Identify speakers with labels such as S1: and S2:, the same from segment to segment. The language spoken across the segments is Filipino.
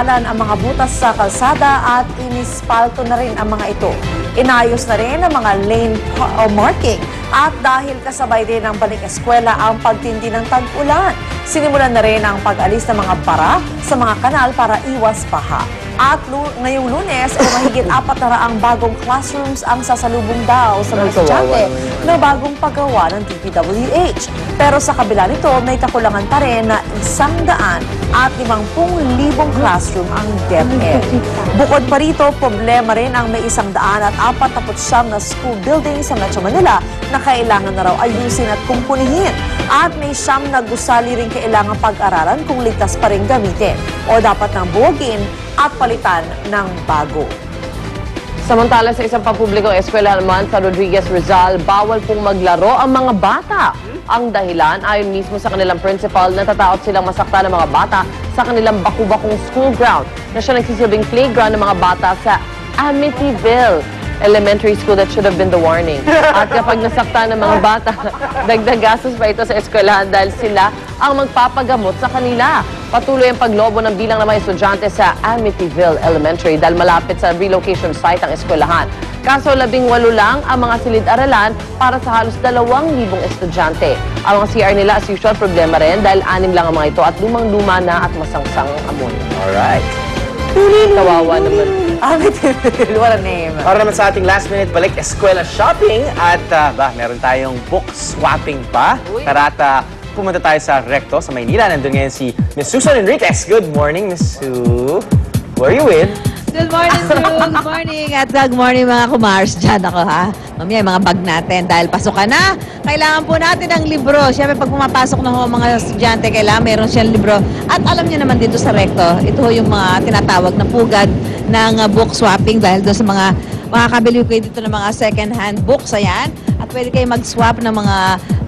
S1: ang mga butas sa kalsada at inispalto na rin ang mga ito. Inayos na rin ang mga lane marking at dahil kasabay din ng balik eskwela ang pagtindi ng tag-ulan, sinimulan na rin ang pag-alis ng mga bara sa mga kanal para iwas baha. At ngayong Lunes, mahigit 400 bagong classrooms ang sasalubong daw sa mga estudyante na bagong paggawa ng DPWH. Pero sa kabila nito, may kakulangan pa rin na 150,000 classroom ang DepEd. Bukod pa rito, problema rin ang may 149 na school building sa Metro Manila na kailangan na raw ayusin at kumpunihin. At may 9 na gusali rin kailangan pag-aralan kung ligtas pa rin gamitin o dapat nang buwagin at palitan ng bago.
S2: Samantala sa isang pampublikong eskwela naman sa Rodriguez Rizal, bawal pong maglaro ang mga bata. Ang dahilan, ayon mismo sa kanilang principal, natatakot silang masaktan ng mga bata sa kanilang baku-bakong school ground na siya nagsisilbing playground ng mga bata sa Amityville Elementary School. That should have been the warning. At kapag nasaktan ng mga bata, dagdag gastos pa ito sa eskwelahan dahil sila ang magpapagamot sa kanila. Patuloy ang paglobo ng bilang ng mga estudyante sa Amityville Elementary dahil malapit sa relocation site ang eskwelahan. Kaso 18 lang ang mga silid-aralan para sa halos 2,000 estudyante. Ang mga CR nila as usual problema rin dahil 6 lang ang mga ito at lumang-luma na at masangsang amon.
S3: Alright.
S2: Kawawa naman.
S1: Amityville, what a name.
S3: Para naman sa ating last minute balik eskwela shopping at meron tayong book swapping pa. Tara at pumunta tayo sa Recto sa Maynila. Nandun ngayon si Ms. Susan Enriquez. Good morning, Ms. Sue. Who are you with?
S4: Good morning, Sue. Good morning. At good morning, mga kumars. Diyan ako, ha? Mamaya, yung mga bag natin. Dahil pasok ka na, kailangan po natin ng libro. Siyempre, pag pumapasok na ho mga estudyante, kailangan meron siyang libro. At alam niyo naman dito sa Recto, ito ho yung mga tinatawag na pugad ng book swapping dahil doon sa mga makakabili kayo dito ng mga second-hand books. Ayan. At pwede kayo mag-swap ng mga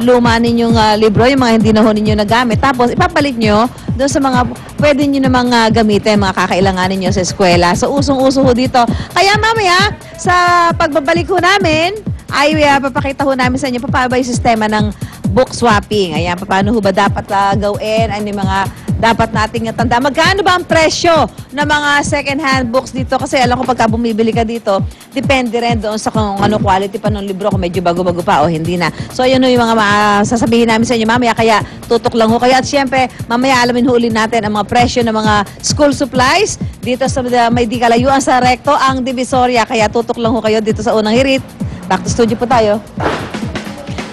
S4: luma ninyong libro, yung mga hindi na ho ninyo nagamit. Tapos, ipapalit nyo doon sa mga pwede nyo namang gamitin, mga kakailanganin nyo sa eskwela. So, usong-uso ho dito. Kaya mamaya, sa pagbabalik ho namin, ay papakita ho namin sa inyo paano ba yung sistema ng book swapping. Ayan, paano ho ba dapat gawin? Ano yung mga dapat nating tanda. Magkano ba ang presyo ng mga second-hand books dito? Kasi alam ko pagka bumibili ka dito, depende rin doon sa kung ano quality pa ng libro, kung medyo bago-bago pa o hindi na. So, yun yung mga sasabihin namin sa inyo mamaya. Kaya tutok lang ho kayo. At syempre, mamaya alamin ho ulit natin ang mga presyo ng mga school supplies dito sa may di kalayuan sa Recto, ang Divisoria. Kaya tutok lang ho kayo dito sa unang hirit. Back to studio po tayo.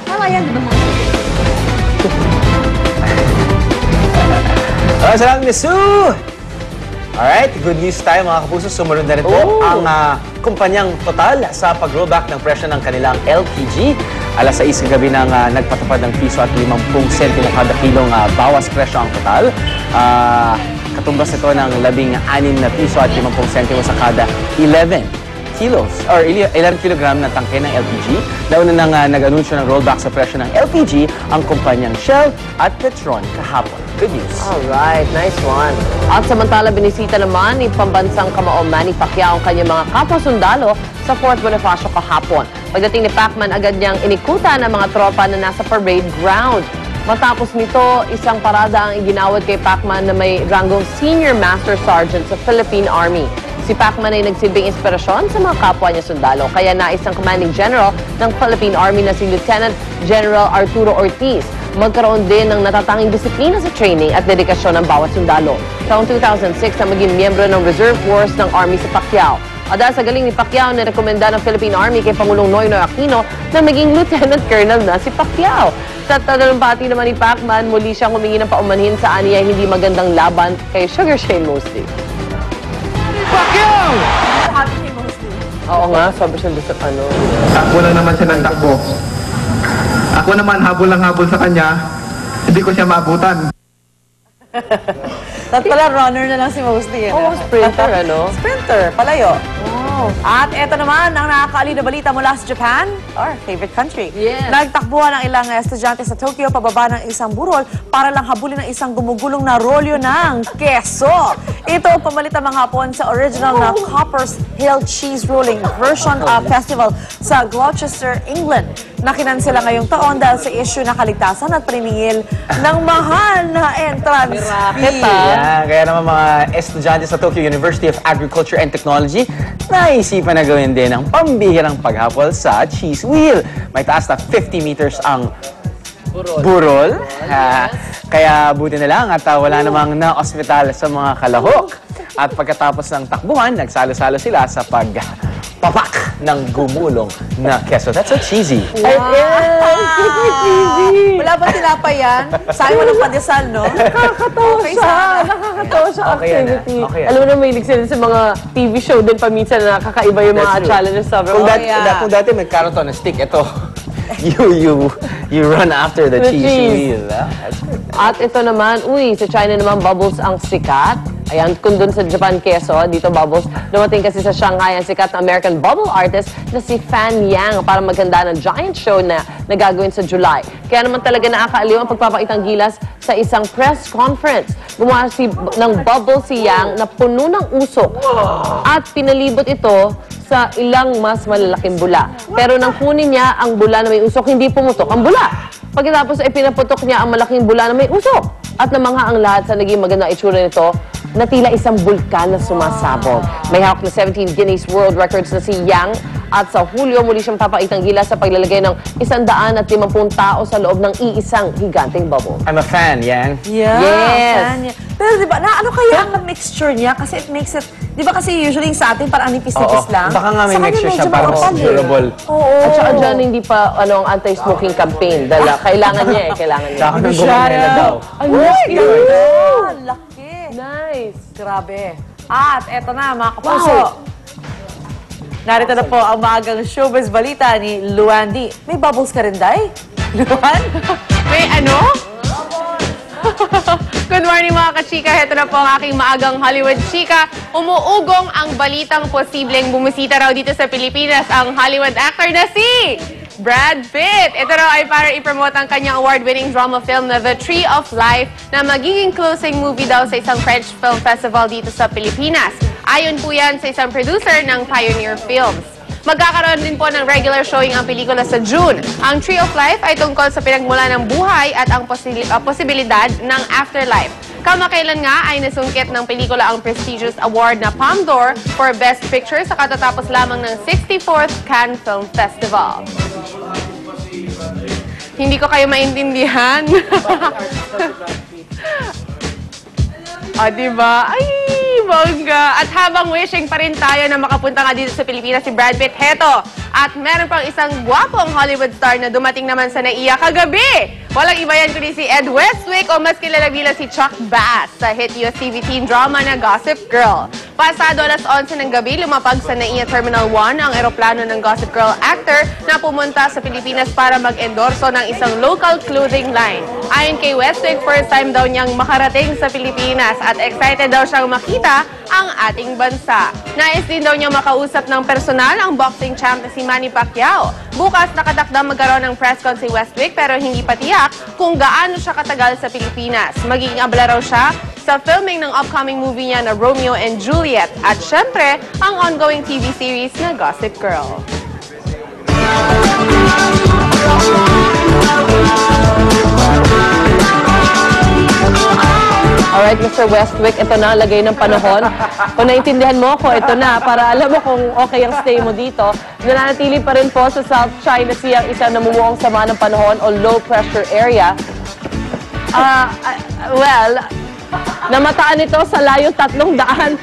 S4: Tama yan, di ba?
S3: Salamat, Ms. Sue! Alright, good news tayo mga kapuso. Sumunod na rin po ang kumpanyang Total sa pag-rollback ng presyo ng kanilang LPG. Alas 6 ng gabi nang nagpatupad ng piso at 50 sentimo kada kilong bawas presyo ang Total. Katumbas ito ng 16 na piso at 50 sentimo sa kada 11 kilos or 11 kilogram na tangke ng LPG. Nauna nang nag-anunsyo ng rollback sa presyo ng LPG ang kumpanyang Shell at Petron kahapon. Good news.
S2: Alright, nice one. At samantala, binisita naman ni pambansang kamao Manny Pacquiao ang kanyang mga kapwa-sundalo sa Fort Bonifacio kahapon. Pagdating ni Pacman, agad niyang inikutan ang mga tropa na nasa parade ground. Matapos nito, isang parada ang iginawad kay Pacman na may ranggong Senior Master Sergeant sa Philippine Army. Si Pacman ay nagsilbing inspirasyon sa mga kapwa niya sundalo, kaya nais ng Commanding General ng Philippine Army na si Lieutenant General Arturo Ortiz magkaroon din ng natatanging disiplina sa training at dedikasyon ng bawat sundalo. Taong 2006 na maging miyembro ng Reserve Force ng Army si Pacquiao. At dahil sa galing ni Pacquiao, nirekomenda ng Philippine Army kay Pangulong Noynoy Aquino na maging Lieutenant Colonel na si Pacquiao. Sa talumpati naman ni Pacman, muli siyang humingi ng paumanhin sa aniya hindi magandang laban kay Sugar Shane Mosley.
S5: Pacquiao!
S2: Oo nga, sabi siya doon sa ano.
S5: Takbo lang naman siya ng takbo. Ako naman, habol lang habol sa kanya, hindi ko siya maabutan.
S1: At pala, runner na lang si Mosley.
S2: Oo, sprinter, ano?
S1: Sprinter, palayo. Wow. At eto naman, ang nakakaaliw na balita mula sa Japan, our favorite country.
S2: Yes.
S1: Nagtakbuhan ang ilang estudyante sa Tokyo pababa ng isang burol para lang habulin ng isang gumugulong na rolyo ng keso. Ito, pamalit ang mga hapon sa original na Copper's Hill Cheese Rolling version festival sa Gloucester, England. na kinansela ngayong taon dahil sa issue na kaligtasan at paniningil ng mahal na entrance fee.
S3: Yeah, kaya naman mga estudyante sa Tokyo University of Agriculture and Technology, naisipan na gawin din ang pambihirang paghapol sa cheese wheel. May taas na 50 meters ang burol. Kaya buti na lang at wala namang na-ospital sa mga kalahok. At pagkatapos ng takbuhan, nagsalo-salo sila sa pagpapak ng gumulong na keso. That's so cheesy.
S1: Wala ba tinapay yan? Sayang walang pandesal, no?
S2: Nakakatawa siya. Nakakatawa siya
S3: Okay yan,
S2: activity.
S3: okay yan.
S2: Alam mo na, may sila sa mga TV show din paminsan na kakaiba yung mga
S3: That's true.
S2: challenges.
S3: Kung dati may carrot on a stick, ito, you run after the cheese wheel. That's good.
S2: At ito naman, sa China naman, bubbles ang sikat. Ayan, kung dun sa Japan keso, dito bubbles. Dumating kasi sa Shanghai ang sikat na American bubble artist na si Fan Yang para maghanda ng giant show na gagawin sa July. Kaya naman talaga nakakaaliw ang pagpapakitang gilas sa isang press conference. Gumawa ng bubble si Yang na puno ng usok at pinalibot ito sa ilang mas malalaking bula. Pero nang kunin niya ang bula na may usok, hindi pumutok ang bula. Pagkatapos ay pinaputok niya ang malaking bula na may usok. At namangha ang lahat sa naging magandang itsura nito na tila isang bulkan na sumasabog. May hawak na 17 Guinness World Records na si Yang at sa Hulyo muli siyang papakitang gilas sa paglalagay ng 150 tao sa loob ng iisang higanteng bubble.
S3: I'm a fan, Yang.
S1: Yeah.
S2: Yes.
S1: fan niya. Pero di ba, ano kaya ang mixture niya? Kasi it makes it, di ba kasi usually sa atin parang nipis-nipis
S3: Oo.
S1: lang.
S3: Baka nga may
S1: Sa kanya
S3: mixture siya
S1: medyo
S3: para
S1: makapal eh.
S3: durable.
S1: Oo.
S2: At saka dyan, hindi pa ang anti-smoking campaign. Dahil kailangan niya kailangan niya.
S3: Saka nang gumamela daw.
S2: Ay,
S1: Laki.
S2: nice.
S1: Grabe. At eto na mga kapuso. Narito na po ang maagang showbiz balita ni Luan D. May bubbles ka rin, Day? Luan?
S6: May ano? Good morning mga ka-chika. Ito na po ang aking maagang Hollywood chika. Umuugong ang balitang posibleng bumisita raw dito sa Pilipinas ang Hollywood actor na si Brad Pitt. Ito raw ay para i-promote ang kanyang award-winning drama film na The Tree of Life na magiging closing movie daw sa isang French Film Festival dito sa Pilipinas. Ayon po yan sa isang producer ng Pioneer Films. Magkakaroon din po ng regular showing ang pelikula sa June. Ang Tree of Life ay tungkol sa pinagmula ng buhay at ang posibilidad ng afterlife. Kamakailan nga ay nasungkit ng pelikula ang prestigious award na Palme d'Or for Best Picture sa katatapos lamang ng 64th Cannes Film Festival. Hindi ko kayo maintindihan. Diba? Ay, bongga. At habang wishing pa rin tayo na makapunta nga dito sa Pilipinas si Brad Pitt, heto. At meron pang isang gwapong Hollywood star na dumating naman sa NAIA kagabi. Walang iba yan kundi si Ed Westwick o mas kilala bilang si Chuck Bass sa hit US TV teen drama na Gossip Girl. Pasado alas 11 ng gabi, lumapag sa NAIA Terminal 1 ang eroplano ng Gossip Girl actor na pumunta sa Pilipinas para mag-endorso ng isang local clothing line. Ayon kay Westwick, first time daw niyang makarating sa Pilipinas at excited daw siyang makita ang ating bansa. Nais din daw niyang makausap ng personal ang boxing champ na si Manny Pacquiao. Bukas nakatakdang magkaroon ng press con si Westwick pero hindi pa tiyak kung gaano siya katagal sa Pilipinas. Magiging abala raw siya sa filming ng upcoming movie niya na Romeo and Juliet at syempre ang ongoing TV series na Gossip Girl.
S2: Alright, Mr. Westwick, ito na, lagay ng panahon. Kung naintindihan mo ako, ito na, para alam mo kung okay ang stay mo dito. Nananatili pa rin po sa South China Sea ang isang namumuong sama ng panahon o low pressure area. Namataan ito sa layong 380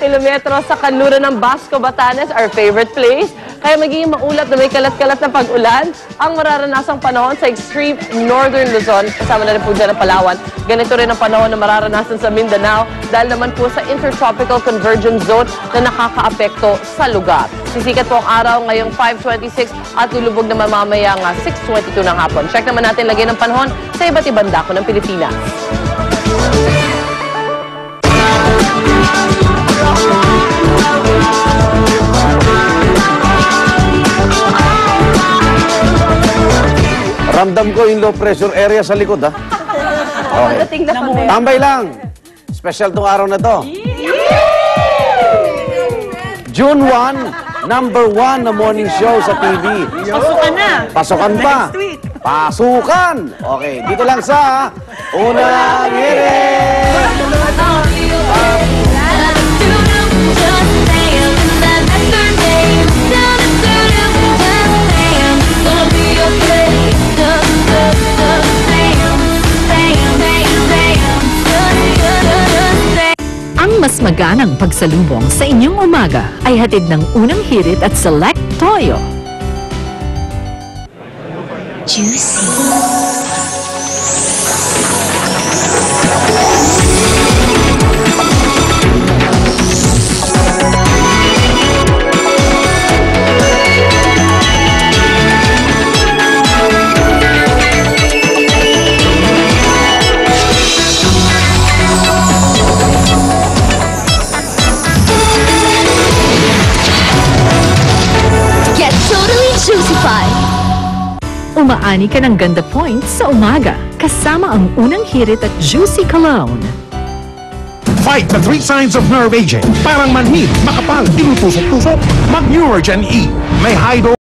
S2: kilometro sa kanluran ng Basco, Batanes, our favorite place. Kaya magiging maulap na may kalat-kalat na pag-ulan ang mararanasang panahon sa extreme northern Luzon. Kasama na rin po dyan ang Palawan. Ganito rin ang panahon na mararanasan sa Mindanao dahil naman po sa intertropical convergence zone na nakakaapekto sa lugar. Sisikat po ang araw ngayong 5:26 at lulubog na mamamaya nga 6:22 ng hapon. Check naman natin lagay ng panahon sa iba't ibang dako ng Pilipinas.
S7: Ramdam ko yung low pressure area sa likod, ha? Okay. Tambay lang. Special tong araw na to. June 1, number 1 na morning show sa TV.
S1: Pasukan na.
S7: Pasukan pa. Pasukan. Okay, dito lang sa Unang Hirit.
S8: Ang mas maganang pagsalubong sa inyong umaga ay hatid ng Unang Hirit at Select Toyo.
S9: Get totally juicified.
S8: Umaani ka ng ganda points sa umaga kasama ang Unang Hirit at Juicy Cologne.
S10: Fight the 3 signs of nerve aging. Parang manhid, makapal, tinutusok-tusok. Mag-Neurogen E. May high dose